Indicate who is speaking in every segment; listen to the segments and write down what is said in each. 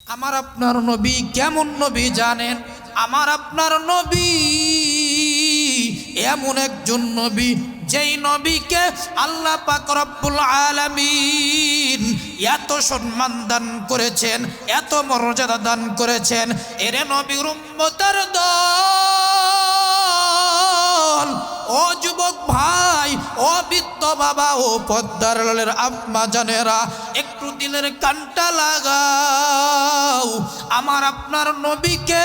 Speaker 1: আমার আপনার নবী কেমন নবী জানেন? আমার আপনার নবী এমন একজন নবী, যেই নবীকে আল্লাহ পাক রব্বুল আলামিন এত সম্মান দান করেছেন, এত মর্যাদা দান করেছেন। এরে নবীর উম্মতের দল, ও যুবক ভাই, ও বৃদ্ধ বাবা, ও পদ্মার লালের আম্মা জানেরা, একটু দিলের কানটা লাগাও। আমার আপনার নবীকে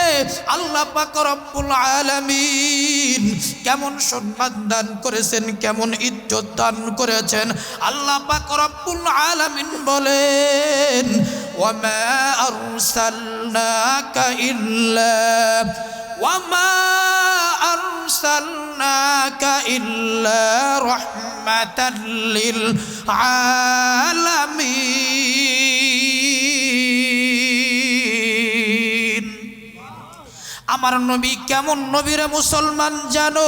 Speaker 1: আল্লাহ পাক রব্বুল আলামিন কেমন সম্মান দান করেছেন, কেমন ইজ্জত দান করেছেন। আল্লাহ পাক রব্বুল আলামিন বলেন, ওয়ামা আরসালনাকা ইল্লা ওয়ামা আরসালনাকা ইল্লা রাহমাতাল লিল আলামিন। আমার নবী কেমন নবীরে মুসলমান জানো?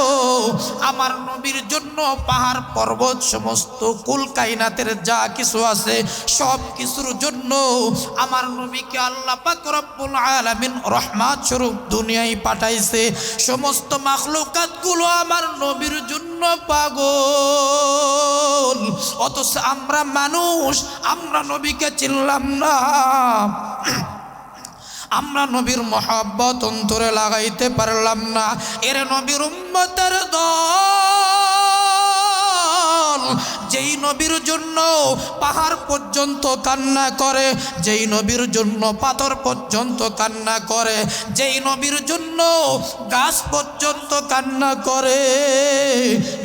Speaker 1: আমার নবীর জন্য পাহাড় পর্বত সমস্ত কুল কায়নাতের যা কিছু আছে সব কিছুর জন্য আমার নবীকে আল্লাহ পাক রব্বুল আলামিন রহমত স্বরূপ দুনিয়ায় পাঠাইছে। সমস্ত মাখলুকাত গুলো আমার নবীর জন্য পাগল, অথচ আমরা মানুষ, আমরা নবীকে চিনলাম না। আমরা নবীর মহব্বত অন্তরে লাগাইতে পারলাম না। এর নবীর উম্মতের দল, যেই নবীর জন্য পাহাড় পর্যন্ত কান্না করে, যেই নবীর জন্য পাথর পর্যন্ত কান্না করে, যেই নবীর জন্য গাছ পর্যন্ত কান্না করে,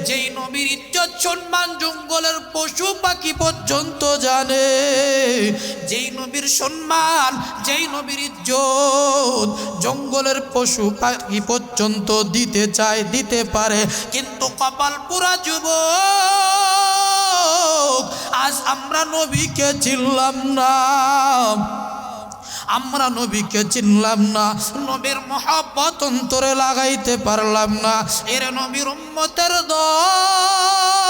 Speaker 1: যেই নবীর ইজ্জত সম্মান জঙ্গলের পশু পাখি পর্যন্ত জানে, যেই নবীর সম্মান, যেই নবীর ইজ্জত জঙ্গলের পশু পাখি পর্যন্ত দিতে চায়, দিতে পারে, কিন্তু কপাল পুরা যুবক, আজ আমরা নবীকে চিনলাম না। আমরা নবীকে চিনলাম না, নবীর মহব্বত অন্তরে লাগাইতে পারলাম না। এর নবীর উম্মতের দল,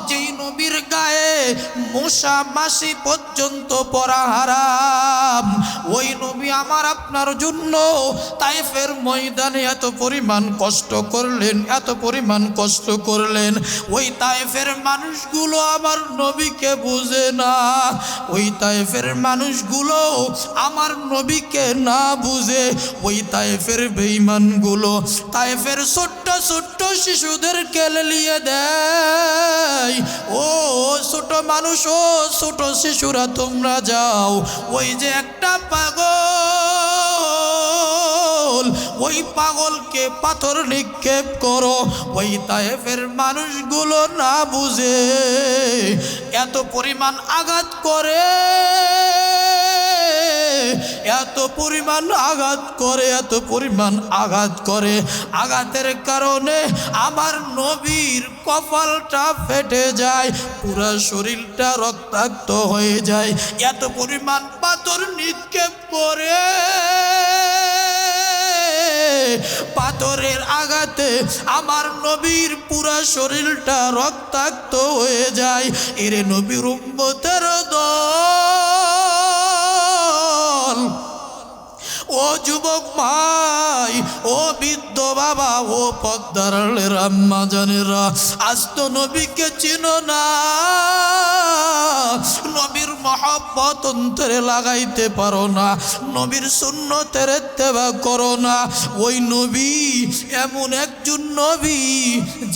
Speaker 1: যেই নবীর গায়ে মশা মাছি পর্যন্ত পরা হারাম, ওই নবী আমার আপনার জন্য তায়েফের ময়দানে এত পরিমাণ কষ্ট করলেন, এত পরিমাণ কষ্ট করলেন। ওই তায়েফের মানুষগুলো আমার নবীকে বুঝে না, ওই তায়েফের মানুষগুলো আমার নবীকে না বুঝে, ওই তায়েফের বেঈমানগুলো তায়েফের ছোট্ট ছোট্ট শিশুদের কেলিয়ে দেয়। ও ছোট মানুষ, ও ছোট শিশুরা, তোমরা যাও, ওই যে একটা পাগল, ওই পাগলকে পাথর নিক্ষেপ করো। ওই তায়েফের মানুষগুলো না বুঝে এত পরিমাণ আঘাত করে, এত পরিমাণ আঘাত করে, এত পরিমাণ আঘাত করে। আঘাতের কারণে আমার নবীর কপালটা ফেটে যায়, পুরো শরীরটা রক্তাক্ত হয়ে যায়। এত পরিমাণ পাথর নিক্ষেপ করে, পাথরের আঘাতে আমার নবীর পুরা শরীরটা রক্তাক্ত হয়ে যায়। এরে নবীর উম্মতের দল, ও যুবক ভাই, ও বৃদ্ধ বাবা, ও পদ্মার আম্মা জানেরা, আজ তো নবীকে চিনো না, নবীর মহব্বত অন্তরে লাগাইতে পারো না, নবীর সুন্নতের ইত্তেবা করো না। ওই নবী এমন একজন নবী,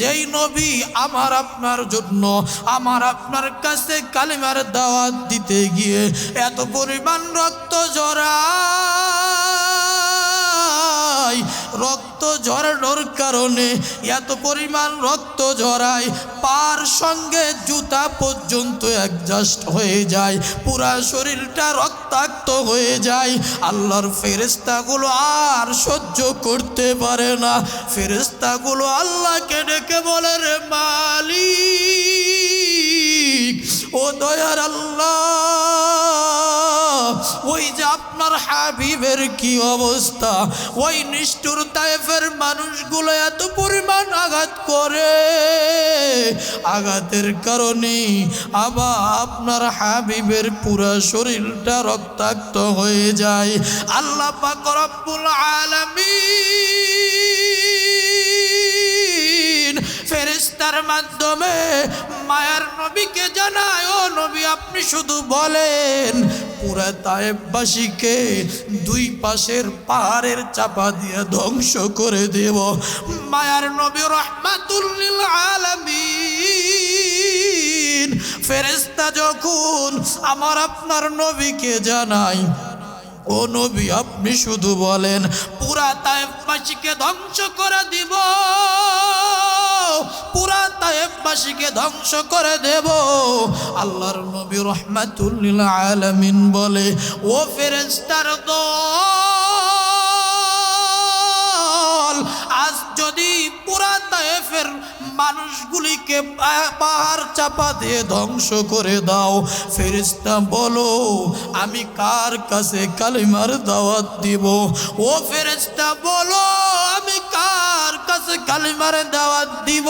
Speaker 1: যেই নবী আমার আপনার জন্য, আমার আপনার কাছে কালিমার দাওয়াত দিতে গিয়ে এত পরিমাণ রক্ত ঝরায়, রক্ত ঝরানোর কারণে এত পরিমাণ রক্ত ঝরায়, পার সঙ্গে জুতা পর্যন্ত অ্যাডজাস্ট হয়ে যায়, পুরা শরীরটা রক্তাক্ত হয়ে যায়। আল্লাহর ফেরেশতাগুলো আর সহ্য করতে পারে না। ফেরেশতাগুলো আল্লাহকে ডেকে বলে, রে মালিক, ও দয়ার আল্লাহ, ওই যে আপনার হাবিবের কি অবস্থা, ওই নিষ্ঠুর তায়েফের মানুষগুলো এত পরিমাণ আঘাত করে, আঘাতের কারণে আবার আপনার হাবিবের পুরা শরীরটা রক্তাক্ত হয়ে যায়। আল্লাহ পাক রব্বুল আলামিন ফেরেশতার মাধ্যমে মায়ার নবীকে জানায়, ও নবী আপনি শুধু বলেন পুরা তায়েফবাসীকে দুই পাশের পাহাড়ের চাপা দিয়ে ধ্বংস করে দেব। মায়ার নবী রাহমাতুল লিল আলামিন ফেরেশতা যখন আমার আপনার নবীকে জানায়, ও নবী আপনি শুধু বলেন পুরা তায়েফবাসীকে ধ্বংস করে দিব, পুরা তায়েফবাসীকে ধ্বংস করে দেব। আল্লাহর নবী রাহমাতুল লিল আলামিন বলে, ও ফেরেশতার দল, আজ যদি পুরা তায়েফের মানুষগুলিকে পাহাড় চাপা দিয়ে ধ্বংস করে দাও, ফেরেশতা বলো আমি কার কাছে কালিমার দাওয়াত দিব? ও ফেরেশতা বলো আমি কার কাছে কালিমার দাওয়াত দিব?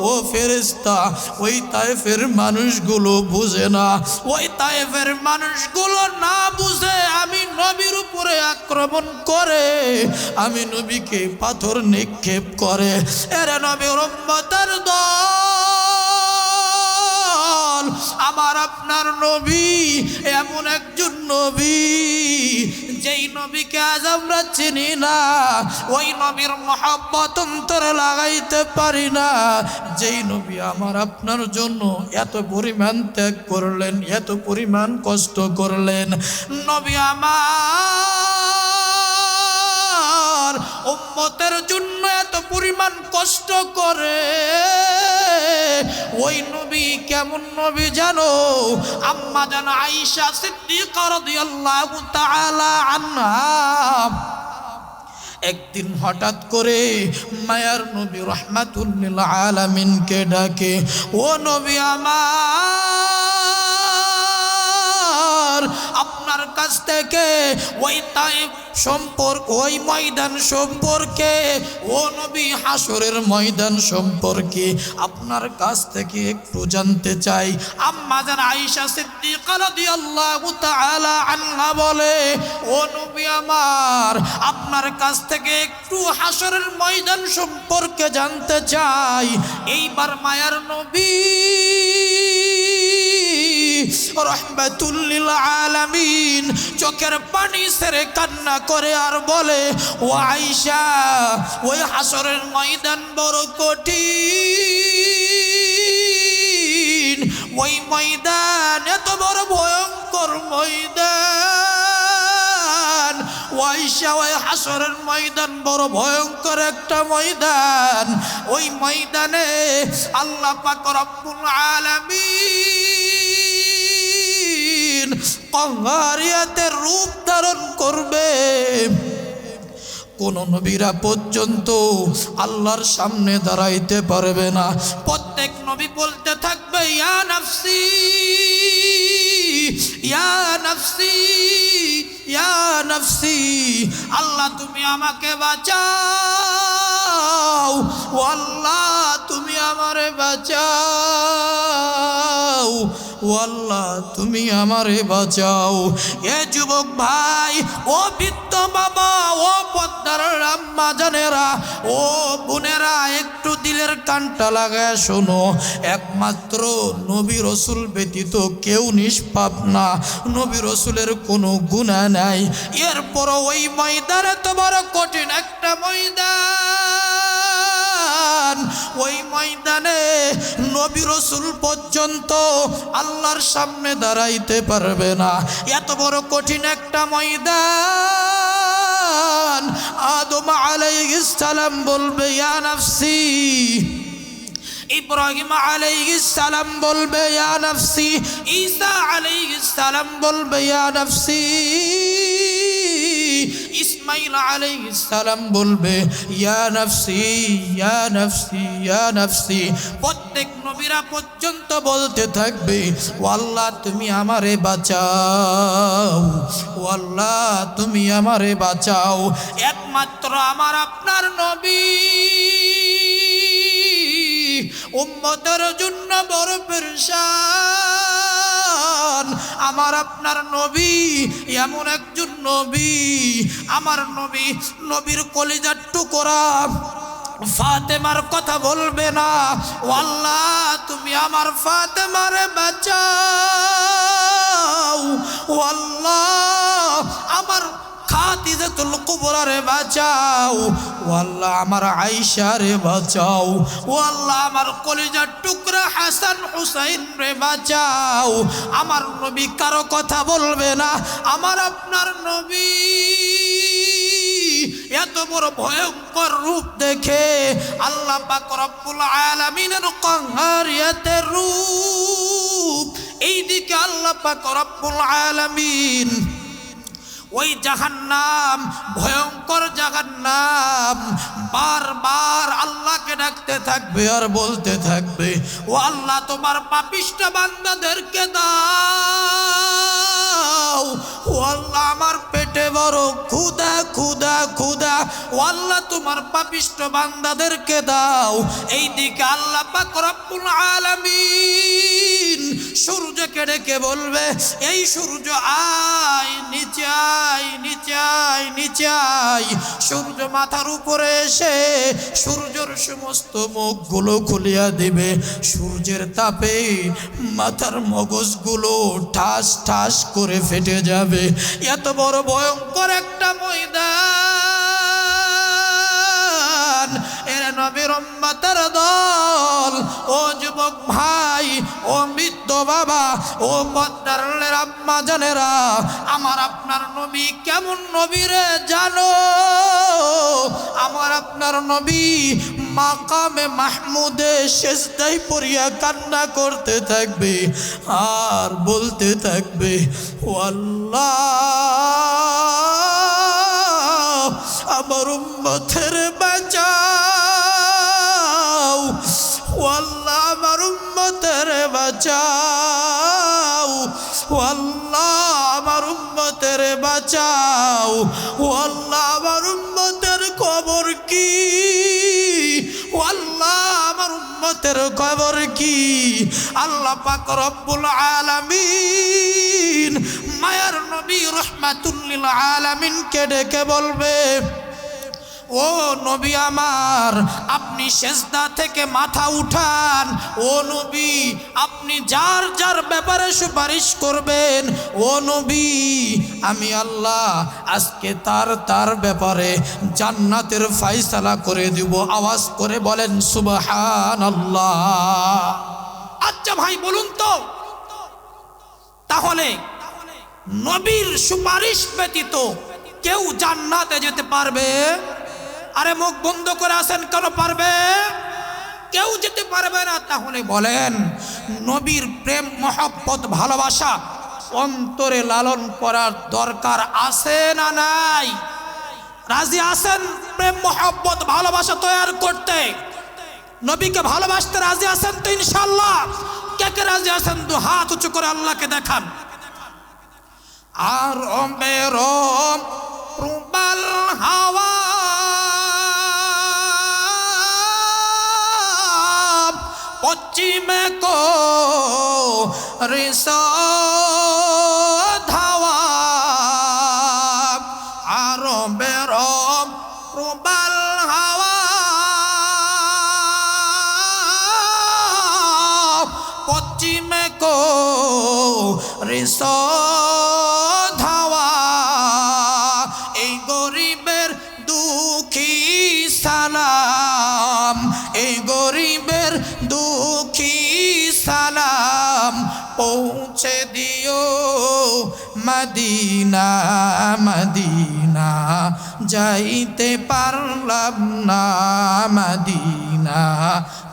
Speaker 1: ও ফেরেশতা ওই তায়েফের মানুষগুলো বুঝে না, ওই তায়েফের মানুষগুলো না বুঝে আমি নবীর উপরে আক্রমণ করে, আমি নবীকে পাথর নিক্ষেপ করে। এরে নবীর উম্মতের দল, আমার আপনার নবী এমন একজন নবী যেই নবীকে আজ আমরা চিনি না, ওই নবীর মহব্বত অন্তরে লাগাইতে পারি না, যেই নবী আমার আপনার জন্য এত পরিমাণ ত্যাগ করলেন, এত পরিমাণ কষ্ট করলেন। নবী আমার উম্মতের জন্য এত পরিমাণ কষ্ট করে, ওই নবী কেমন নবী জানো? আম্মা জান আয়েশা সিদ্দিকা রাদিয়াল্লাহু তাআলা আনহা একদিন হঠাৎ করে মায়ার নবী রাহমাতুল লিল আলামিনকে ডাকে, ও নবী আমার আপনার কাছ থেকে ওই তায়েফ সম্পর্ক, ওই ময়দান সম্পর্কে, ও নবী হাসরের ময়দান সম্পর্কে আপনার কাছ থেকে একটু জানতে চাই। আম্মা জান আয়েশা সিদ্দিকা রাদিয়াল্লাহু তাআলা আনহা বলে, ও নবী আমার আপনার কাছ থেকে একটু হাসরের ময়দান সম্পর্কে জানতে চাই। এইবার মায়ার নবী রাহমাতুল লিল আলামিন চোখের পানি ছেড়ে কান্না করে আর বলে, ও আয়েশা ওই হাসরের ময়দান বড় কঠিন, ওই ময়দান এত বড় ভয়ঙ্কর ময়দান, ও আয়েশা ওই হাসরের ময়দান বড় ভয়ঙ্কর একটা ময়দান, ওই ময়দানে আল্লাহ পাক রব্বুল আলামিন কহারিয়াতের রূপ ধারণ করবে। কোন নবীরা পর্যন্ত আল্লাহর সামনে দাঁড়াইতে পারবে না। প্রত্যেক নবী বলতে থাকবে, ইয়া নাফসি ইয়া নাফসি ইয়া নাফসি, আল্লাহ তুমি আমাকে বাঁচাও, ও আল্লাহ তুমি আমারে বাঁচাও, ও আল্লাহ তুমি আমারে বাঁচাও। এ যুবক ভাই, ও বৃদ্ধ বাবা, ও পদ্মার আম্মা জানেরা, ও বোনেরা, একটু দিলের কানটা লাগায় শোনো। একমাত্র নবী রসুল ব্যতীত কেউ নিষ্পাপ না, নবী রসুলের কোনো গুনাহ নাই। এরপরও ওই ময়দানে তোমার কঠিন একটা ময়দান, ওই ময়দানে নবী রসুল পর্যন্ত আল্লাহর সামনে দাঁড়াইতে পারবে না। এত বড় কঠিন একটা ময়দান। আদম আলাইহিস সালাম বলবে, ইয়া নাফসি, ইব্রাহিম আলাইহিস সালাম বলবে, ইয়া নাফসি, ঈসা আলাইহিস সালাম বলবে, ইয়া নাফসি। ইসমাঈল আলাইহিস সালাম বলবে ইয়া নাফসি ইয়া নাফসি ইয়া নাফসি। প্রত্যেক নবীরা পর্যন্ত বলতে থাকবে ও আল্লাহ তুমি আমারে বাঁচাও, ও আল্লাহ তুমি আমারে বাঁচাও। একমাত্র আমার আপনার নবী উম্মতের জন্য বড় পেরেশান। আমার আপনার নবী এমন একজন নবী, আমার নবী নবীর কলিজার টুকরা ফাতেমার কথা বলবে না, ও আল্লাহ তুমি আমার ফাতেমারে বাঁচাও, ও আল্লাহ আমার খাদিজাতুল কুবরারে বাঁচাও, ও আল্লাহ আমার আয়েশারে বাঁচাও, ও আল্লাহ আমার কলিজার টুকরা হাসান হুসাইন রে বাঁচাও। আমার নবী কারো কথা বলবে না। আমার আপনার নবী এত বড় ভয়ঙ্কর রূপ দেখে আল্লাহ পাক রব্বুল আলামিনের কাহারিয়াতের রূপ, এইদিকে আল্লাহ পাক রব্বুল আলামিন ওই জাহান্নাম, ভয়ঙ্কর জাহান্নাম বারবার আল্লাহকে ডাকতে থাকবে আর বলতে থাকবে ও আল্লাহ তোমার পাপিষ্ঠ বান্দাদেরকে দাও, ও আল্লাহ আমার পেটে বড় ক্ষুধা ক্ষুধা ক্ষুধা, ও আল্লাহ তোমার পাপিষ্ঠ বান্দাদেরকে দাও। এইদিকে আল্লাহ পাক রব্বুল আলামিন সূর্যকে ডেকে বলবে এই সূর্য আয় নিচে আয় নিচে আয় নিচে আয়। সূর্য মাথার উপরে এসে সূর্যের সমস্ত মুখগুলো খুলিয়া দিবে। সূর্যের তাপে মাথার মগজগুলো ঠাস ঠাস করে ফেটে যাবে। এত বড় ভয়ঙ্কর একটা ময়দান। এর নবীর উম্মতের দল, ও যুবক ভাই, ও বৃদ্ধ বাবা, ও পদ্মার আম্মা জানেরা, আমার আপনার নবী কেমন নবী রে জানো? আমার আপনার নবী মাকামে মাহমুদে সেজদায় পড়িয়া কান্না করতে থাকবে আর বলতে থাকবে ও আল্লাহ আমার উম্মতের বাঁচাও, ও আল্লাহ আমার উম্মতের বাঁচাও, ও আল্লাহ আমার উম্মতের বাঁচাও, ও আল্লাহ আমার উম্মতের খবর কি, ও আল্লাহ আমার উম্মতের খবর কি? আল্লাহ পাক রব্বুল আলামিন মায়ার নবী রাহমাতুল লিল আলামিনকে ডেকে বলবে ও নবী আমার আপনি সেজদা থেকে মাথা উঠান। ও নবী আপনি যার যার ব্যাপারে সুপারিশ করবেন, ও নবী আমি আল্লাহ আজকে তার তার ব্যাপারে জান্নাতের ফয়সালা করে দিব। আওয়াজ করে বলেন সুবহানাল্লাহ। আচ্ছা ভাই বলুন তো, তাহলে নবীর সুপারিশ ব্যতীত কেউ জান্নাতে যেতে পারবে? আরে মুখ বন্ধ করে আছেন কেন? পারবে? কেউ যেতে পারবে না। তাহলে বলেন নবীর প্রেম মহব্বত ভালোবাসা অন্তরে লালন করার দরকার আছে না নাই? রাজি আছেন প্রেম মহব্বত ভালোবাসা তৈরি করতে? নবীকে ভালোবাসতে রাজি আছেন তো ইনশাআল্লাহ? কে কে রাজি আছেন? দু হাত উঁচু করে আল্লাহকে দেখান। আর মেরম প্রবাল হাওয়া পশ্চিমে কো রিস ধাওয়া আর বেরম প্রবাল হাওয়া পশ্চিমে কো রিস ধাওয়া। এই গরিবের দুঃখী সালাম, এই গরিবের দুঃখী সালাম পৌঁছে দিও মদিনা মদিনা যাইতে পারলাম না, মদিনা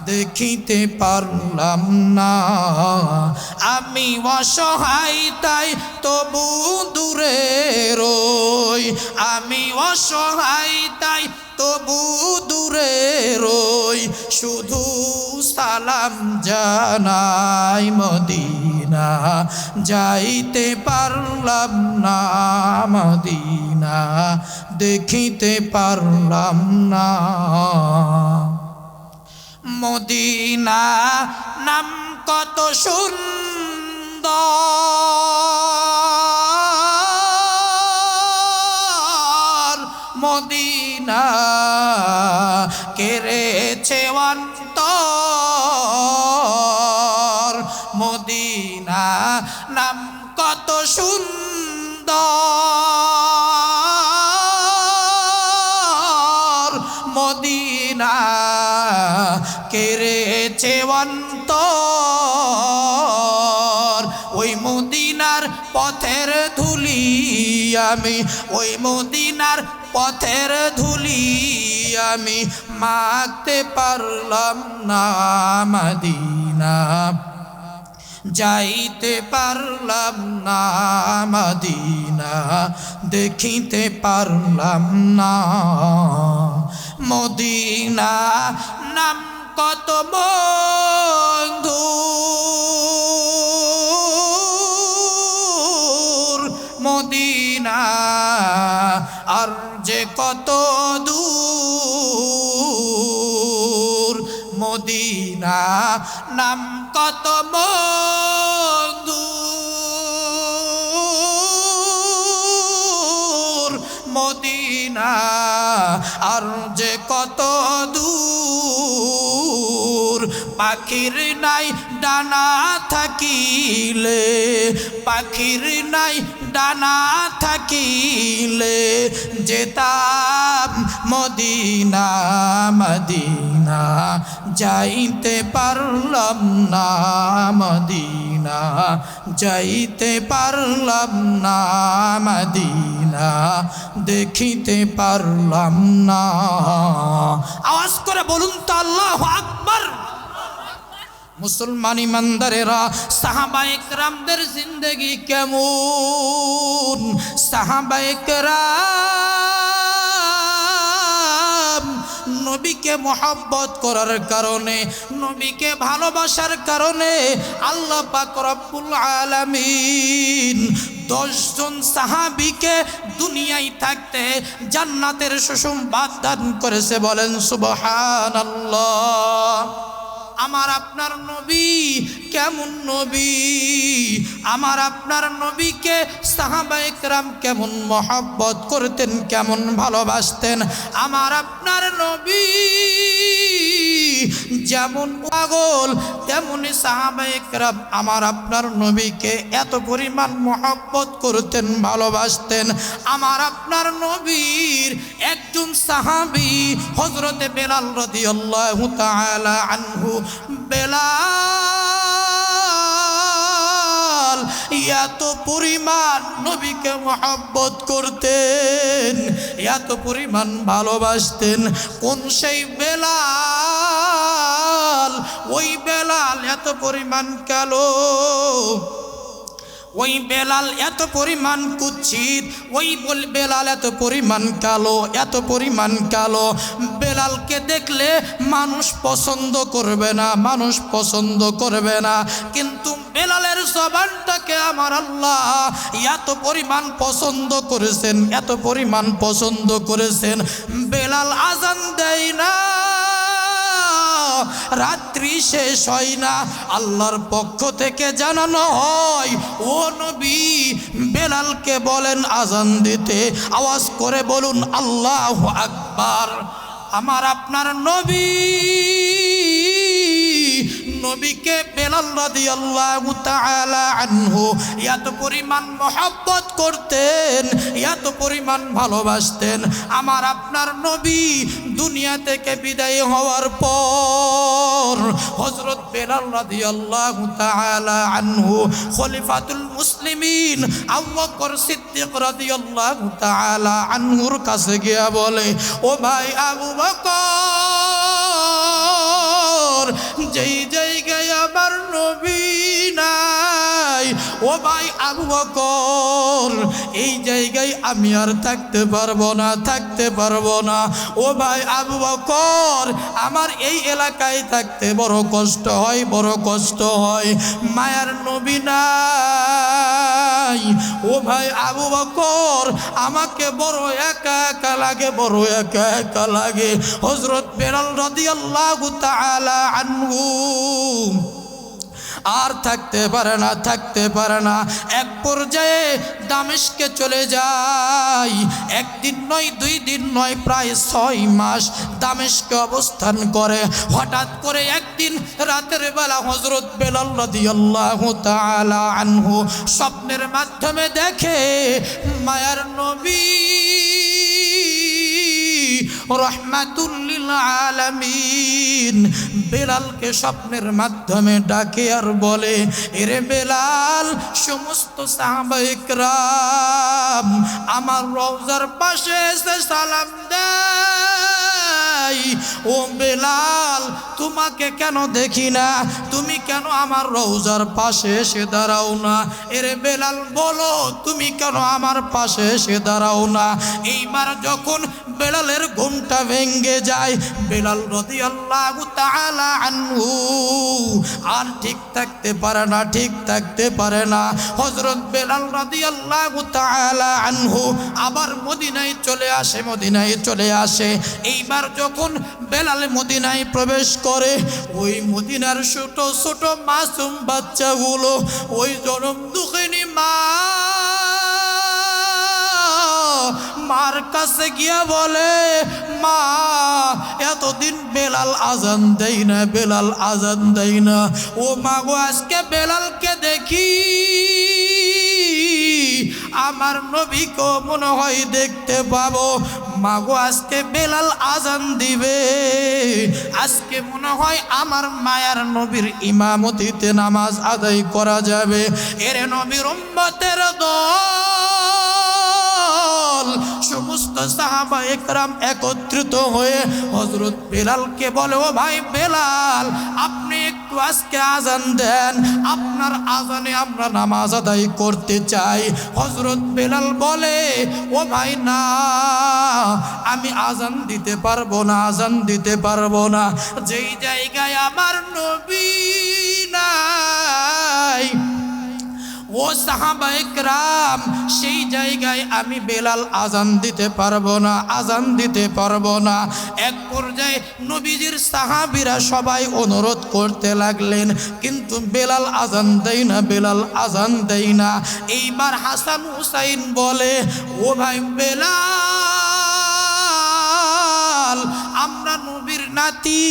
Speaker 1: দেখিতে পারলাম না। আমি অসহায় তাই তবু দূরে রই, আমি অসহায় তাই তবু দূরে রই, শুধু সালাম জানাই মদিনা যাইতে পারলাম না, মদিনা দেখিতে পারলাম না। মদিনা নাম কত সুন্দর, মদিনা কেড়েছে অন্তর, মদিনা নাম কত সুন্দর, মদিনা কেড়েছে অন্তর। ওই মদিনার পথের ধুলি আমি, ওই মদিনার পথের ধুলি আমি মাখতে পারলাম না, মদিনা যাইতে পারলাম না, মদিনা দেখিতে পারলাম না। মদিনা নাম কত মধুর, মদিনা আর যে কত দূর, মদিনা নাম কত মধুর, মদিনা আর যে কত দূর। পাখির নাই ডানা থাকিলে, পাখির নাই ডানা থাকিলে যেতাম মদিনা, মদিনা যাইতে পারলাম না, মদিনা যাইতে পারলাম না, মদিনা দেখিতে পারলাম না। আওয়াজ করে বলুন তো আল্লাহু আকবার। মুসলমান ইমানদারেরা, সাহাবায়ে কেরামদের জিন্দেগি কেমন? সাহাবায়ে কেরাম নবীকে মহব্বত করার কারণে, নবীকে ভালোবাসার কারণে আল্লাহ পাক রব্বুল আলামিন 10 জন সাহাবীকে দুনিয়ায় থাকতে জান্নাতের সুসংবাদ দান করেছে। বলেন সুবহানাল্লাহ। আমার আপনার নবী কেমন নবী? আমার আপনার নবীকে সাহাবায়ে কেরাম কেমন মহব্বত করতেন, কেমন ভালোবাসতেন? আমার আপনার নবী যেমন পাগল, তেমনি সাহাবায়ে কেরাম আমার আপনার নবীকে এত পরিমাণ মহব্বত করতেন, ভালোবাসতেন। আমার আপনার নবীর একজন সাহাবী হযরতে বেলাল রাদিয়াল্লাহু তাআলা আনহু, বেলাল এত পরিমাণ নবীকে মহব্বত করতেন, এত পরিমাণ ভালোবাসতেন। কোন সেই বেলাল? ওই বেলাল এত পরিমাণ কালো, ওই বেলাল এত পরিমাণ কুৎসিত, ওই বেলাল এত পরিমাণ কালো, এত পরিমাণ কালো। বেলালকে দেখলে মানুষ পছন্দ করবে না, মানুষ পছন্দ করবে না, কিন্তু বেলালের জবানটাকে আমার আল্লাহ এত পরিমাণ পছন্দ করেছেন, এত পরিমাণ পছন্দ করেছেন। বেলাল আজান দেয় না, রাত্রি শেষ হয় না, আল্লাহর পক্ষ থেকে জানানো হয়, ও নবী বেলালকে বলেন আজান দিতে। আওয়াজ করে বলুন আল্লাহু আকবার। আমার আপনার নবী, নবীকে বেলাল রাদিয়াল্লাহু তাআলা আনহু এত পরিমাণ মহব্বত করতেন, এত পরিমাণ ভালোবাসতেন। আমার আপনার নবী দুনিয়া থেকে বিদায় হওয়ার পর হযরত বেলাল রাদিয়াল্লাহু তাআলা আনহু খলিফাতুল মুসলিমিন আবু বকর সিদ্দিক রাদিয়াল্লাহু তাআলা আনহুর কাছে গিয়া বলে, ও ভাই আবু বকর, যেই জায়গায় আমার নবী নাই ও ভাই আবু বকর এই জায়গায় আমি আর থাকতে পারবো না, থাকতে পারবো না। ও ভাই আবু বকর আমার এই এলাকায় থাকতে বড় কষ্ট হয়, বড় কষ্ট হয়। মায়ার নবী নাই। ও ভাই আবু বকর আমাকে বড় একা একা লাগে, বড় একা একা লাগে। হযরত বেলাল রাদিয়াল্লাহু তাআলা আনহু আর থাকতে পারে না, থাকতে পারে না। এক পর্যায়ে দামেস্কে চলে যায়। একদিন নয়, 2 দিন নয়, প্রায় 6 মাস দামেস্কে অবস্থান করে। হঠাৎ করে একদিন রাতের বেলা হযরত বেলাল রাদিয়াল্লাহু তাআলা আনহু স্বপ্নের মাধ্যমে দেখে মায়ার নবী রহমাতুল লিল আলামিন বেলালকে স্বপ্নের মাধ্যমে ডাকে আর বলে, এরে বেলাল, সমস্ত সাহাবায়ে কেরাম আমার রওজার পাশে এসে সালাম দেয়। ও বেলাল, তোমাকে কেন দেখি না? তুমি কেন আমার রওজার পাশে এসে দাঁড়াও না? এরে বেলাল বলো, তুমি কেন আমার পাশে এসে দাঁড়াও না? এইবার যখন বেলালের ঘুমটা ভেঙে যায়, বেলাল রাদিয়াল্লাহু তাআলা আনহু আর ঠিক থাকতে পারে না, ঠিক থাকতে পারে না। হযরত বেলাল রাদিয়াল্লাহু তাআলা আনহু আবার মদিনায় চলে আসে, মদিনায় চলে আসে। এইবার যখন বেলাল মদিনায় প্রবেশ করে, ওই মদিনার ছোট ছোট মাসুম বাচ্চাগুলো ওই জনম দুঃখিনী মার কাছে গিয়া বলে, মা এতদিন বেলাল আজান দেই না, বেলাল আজান দেই না। ও মা গো, আজকে বেলালকে দেখি আমার নবীকে মনে হয় দেখতে পাবো। মা গো, আজকে বেলাল আজান দিবে, আজকে মনে হয় আমার মায়ার নবীর ইমামতিতে নামাজ আদায় করা যাবে। এরে নবীর উম্মতের দল সমস্ত সাহাবায়ে কেরাম একত্রিত হয়ে হযরত বেলালকে বলে, ও ভাই বেলাল, আপনি একটু আজকে আজান দেন, আপনার আজানে আমরা নামাজ আদায় করতে চাই। হযরত বেলাল বলে, ও ভাই না, আমি আজান দিতে পারবো না, আজান দিতে পারবো না। যেই জায়গায় আমার নবী নাই, ও সাহাবায়ে কেরাম, সেই জায়গায় আমি বেলাল আজান দিতে পারবো না, আজান দিতে পারবো না। এক পর্যায়ে নবীজির সাহাবীরা সবাই অনুরোধ করতে লাগলেন, কিন্তু বেলাল আজান দেয় না, বেলাল আজান দেয় না। এইবার হাসান হুসাইন বলে, ও ভাই বেলাল, আমরা নবীর নাতি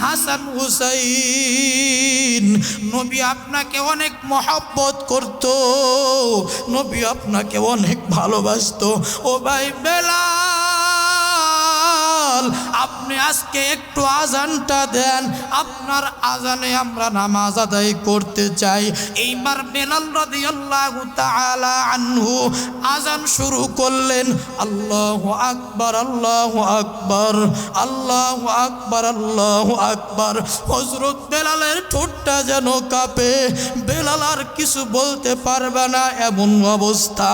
Speaker 1: হাসান হুসাইন, নবী আপনাকে অনেক মহব্বত করত, নবী আপনাকে অনেক ভালোবাসতো। ও ভাই বেলাল, আপনি আজকে একটু আজানটা দেন, আপনার আজানে আমরা নামাজ আদায় করতে চাই। এইবার বেলাল রাদিয়াল্লাহু তাআলা আনহু আজান শুরু করলেন। আল্লাহু আকবার, আল্লাহু আকবার, আল্লাহু আকবার, আল্লাহু আকবার। হযরত বেলালের ঠোঁটটা যেন কাঁপে, বেলাল আর কিছু বলতে পারবে না এমন অবস্থা।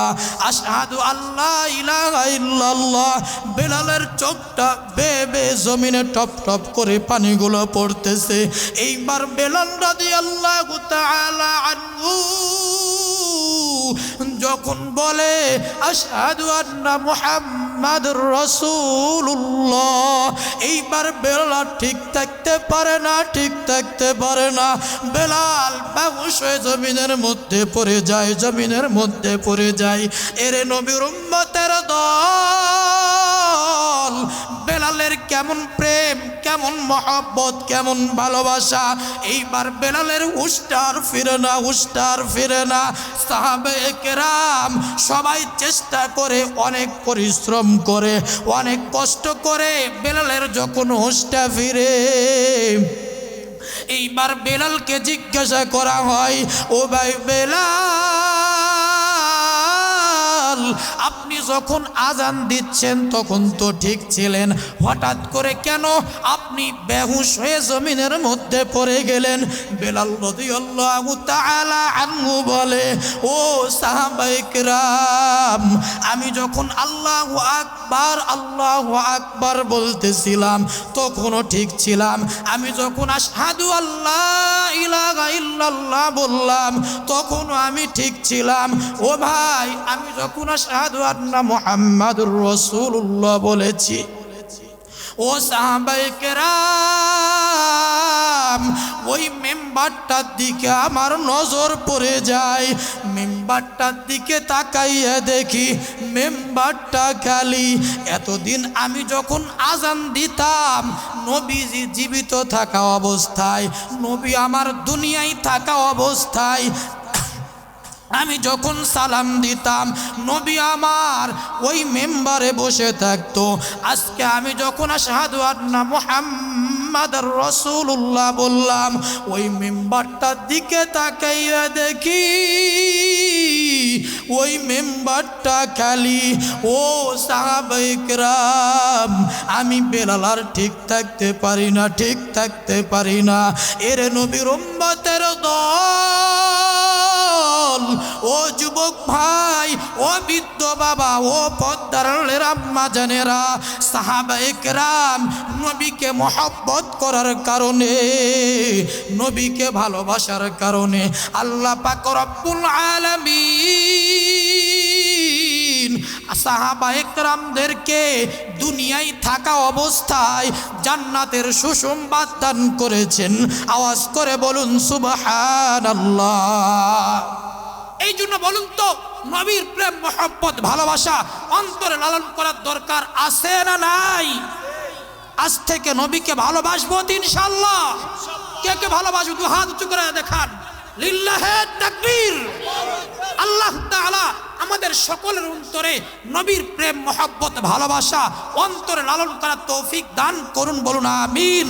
Speaker 1: আশহাদু আল্লা ইলাহা ইল্লাল্লাহ। বেলালের চোখটা বেবে জমিনে টপ টপ করে পানিগুলো পড়তেছে। এইবার বেলাল রাদিয়াল্লাহু তাআলা আনহু যখন বলে, আশহাদু আন্না মুহাম্মাদুর রাসূলুল্লাহ, এইবার বেলাল ঠিক থাকতে পারে না, ঠিক থাকতে পারে না। বেলাল বেহুশ হয়ে জমিনের মধ্যে পড়ে যায়, জমিনের মধ্যে পড়ে যায়। এরে নবীর উম্মতের দল, বেলালের কেমন প্রেম, কেমন মহব্বত, কেমন ভালোবাসা। এইবার বেলালের হুশটার ফিরে না, হুশটার ফিরে না। সাহাবায়ে কেরাম সবাই চেষ্টা করে, অনেক পরিশ্রম করে, অনেক কষ্ট করে বেলালের যখন হুশটা ফিরে, এইবার বেলালকে জিজ্ঞাসা করা হয়, ও ভাই বেলাল, আপনি যখন আজান দিচ্ছেন তখন তো ঠিক ছিলেন, হঠাৎ করে কেন আপনি বেহুশ হয়ে জমিনের মধ্যে পড়ে গেলেন? বেলাল রাদিয়াল্লাহু তাআলা আনহু বলে, ও সাহাবায়ে কেরাম, আমি যখন আল্লাহু আকবার আল্লাহু আকবার বলতেছিলাম তখনও ঠিক ছিলাম, আমি যখন আশহাদু আল্লাহ ইলাহা ইল্লাল্লাহ বললাম তখনও আমি ঠিক ছিলাম। ও ভাই, আমি যখন আশহাদু আন্না মুহাম্মাদুর রাসূলুল্লাহ বলেছি, ও সাহাবায়ে কেরাম, ওই মেম্বারটার দিকে আমার নজর পড়ে যায়। মেম্বারটার দিকে তাকাইয়া দেখি মেম্বারটা খালি। এতদিন আমি যখন আজান দিতাম নবীজি জীবিত থাকা অবস্থায়, নবী আমার দুনিয়ায় থাকা অবস্থায় আমি যখন সালাম দিতাম নবী আমার ওই মেম্বারে বসে থাকতো। আজকে আমি যখন আশহাদু আন্না মুহাম্মাদুর রাসূলুল্লাহ বললাম, ওই মেম্বারটার দিকে তাকাইয়া দেখি ওই মেম্বারটা খালি। ও সাহাবায়ে কেরাম, আমি বেলাল আর ঠিক থাকতে পারি না, ঠিক থাকতে পারি না। এর নবীর উম্মতের দল, ও যুবক ভাই, ও বৃদ্ধ বাবা, ও পদ্মার আম্মা জানেরা, সাহাবায়ে কেরাম নবীকে মহব্বত করার কারণে, নবীকে ভালোবাসার কারণে আল্লাহ পাক রব্বুল আলামিন সাহাবায়ে কেরামদেরকে দুনিয়ায় থাকা অবস্থায় জান্নাতের সুসংবাদ দান করেছেন। আওয়াজ করে বলুন সুবহানাল্লাহ। এই জন্য বলুন তো, নবীর প্রেম মহব্বত ভালোবাসা অন্তরে লালন করার দরকার আছে না নাই? আজ থেকে নবীকে ভালোবাসবো ইনশাআল্লাহ। কে কে ভালোবাসবো? দু হাত উঁচু করে দেখান। লিল্লাহে তাকবীর। আল্লাহ তাআলা আমাদের সকলের অন্তরে নবীর প্রেম মহব্বত ভালোবাসা অন্তরে লালন করার তৌফিক দান করুন, বলুন আমিন।